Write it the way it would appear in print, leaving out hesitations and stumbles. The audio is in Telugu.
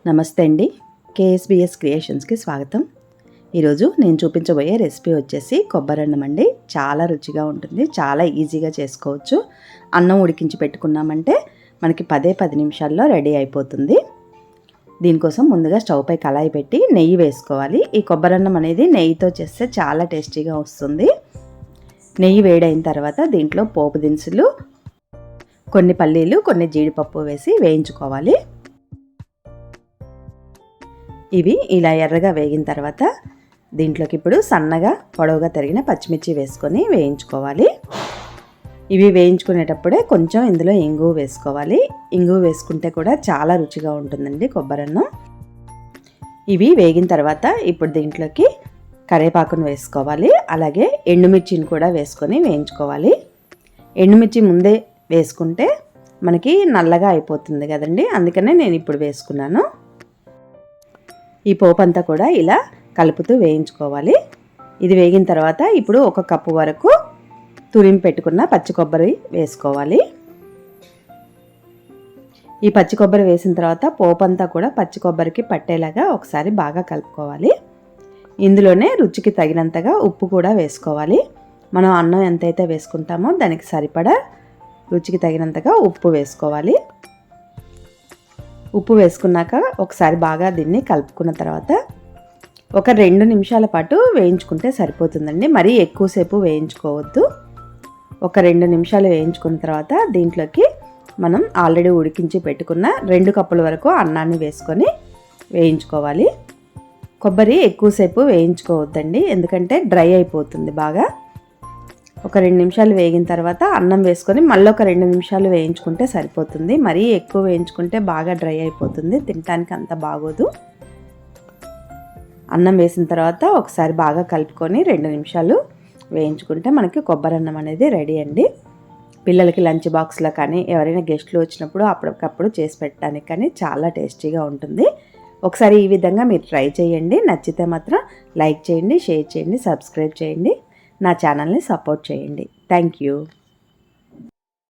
నమస్తే అండి. కేఎస్బిఎస్ క్రియేషన్స్కి స్వాగతం. ఈరోజు నేను చూపించబోయే రెసిపీ వచ్చేసి కొబ్బరన్నం అండి. చాలా రుచిగా ఉంటుంది, చాలా ఈజీగా చేసుకోవచ్చు. అన్నం ఉడికించి పెట్టుకున్నామంటే మనకి 10 నిమిషాల్లో రెడీ అయిపోతుంది. దీనికోసం ముందుగా స్టవ్ పై కళాయి పెట్టి నెయ్యి వేసుకోవాలి. ఈ కొబ్బరన్నం అనేది నెయ్యితో చేస్తే చాలా టేస్టీగా వస్తుంది. నెయ్యి వేడైన తర్వాత దీంట్లో పోపు దినుసులు, కొన్ని పల్లీలు, కొన్ని జీడిపప్పు వేసి వేయించుకోవాలి. ఇవి ఇలా ఎర్రగా వేగిన తర్వాత దీంట్లోకి ఇప్పుడు సన్నగా పొడవుగా తరిగిన పచ్చిమిర్చి వేసుకొని వేయించుకోవాలి. ఇవి వేయించుకునేటప్పుడే కొంచెం ఇందులో ఇంగువ వేసుకోవాలి. ఇంగువ వేసుకుంటే కూడా చాలా రుచిగా ఉంటుందండి కొబ్బరన్నం. ఇవి వేగిన తర్వాత ఇప్పుడు దీంట్లోకి కరివేపాకును వేసుకోవాలి. అలాగే ఎండుమిర్చిని కూడా వేసుకొని వేయించుకోవాలి. ఎండుమిర్చి ముందే వేసుకుంటే మనకి నల్లగా అయిపోతుంది కదండి, అందుకనే నేను ఇప్పుడు వేసుకున్నాను. ఈ పోపు అంతా కూడా ఇలా కలుపుతూ వేయించుకోవాలి. ఇది వేగిన తర్వాత ఇప్పుడు 1 కప్పు వరకు తురిమి పెట్టుకున్న పచ్చి కొబ్బరి వేసుకోవాలి. ఈ పచ్చి కొబ్బరి వేసిన తర్వాత పోపు అంతా కూడా పచ్చి కొబ్బరికి పట్టేలాగా ఒకసారి బాగా కలుపుకోవాలి. ఇందులోనే రుచికి తగినంతగా ఉప్పు కూడా వేసుకోవాలి. మనం అన్నం ఎంతైతే వేసుకుంటామో దానికి సరిపడా రుచికి తగినంతగా ఉప్పు వేసుకోవాలి. ఉప్పు వేసుకున్నాక ఒకసారి బాగా దీన్ని కలుపుకున్న తర్వాత ఒక 2 నిమిషాల పాటు వేయించుకుంటే సరిపోతుందండి. మరీ ఎక్కువసేపు వేయించుకోవద్దు. ఒక 2 నిమిషాలు వేయించుకున్న తర్వాత దీంట్లోకి మనం ఆల్రెడీ ఉడికించి పెట్టుకున్న 2 కప్పుల వరకు అన్నాన్ని వేసుకొని వేయించుకోవాలి. కొబ్బరి ఎక్కువసేపు వేయించుకోవద్దండి, ఎందుకంటే డ్రై అయిపోతుంది బాగా. ఒక 2 నిమిషాలు వేగిన తర్వాత అన్నం వేసుకొని మళ్ళీ ఒక 2 నిమిషాలు వేయించుకుంటే సరిపోతుంది. మరీ ఎక్కువ వేయించుకుంటే బాగా డ్రై అయిపోతుంది, తినడానికి అంత బాగోదు. అన్నం వేసిన తర్వాత ఒకసారి బాగా కలుపుకొని 2 నిమిషాలు వేయించుకుంటే మనకి కొబ్బరన్నం అనేది రెడీ అండి. పిల్లలకి లంచ్ బాక్స్లో కానీ ఎవరైనా గెస్ట్లు వచ్చినప్పుడు అప్పటికప్పుడు చేసి పెట్టడానికి కానీ చాలా టేస్టీగా ఉంటుంది. ఒకసారి ఈ విధంగా మీరు ట్రై చేయండి. నచ్చితే మాత్రం లైక్ చేయండి, షేర్ చేయండి, సబ్స్క్రైబ్ చేయండి. నా ఛానల్ని సపోర్ట్ చేయండి. Thank you.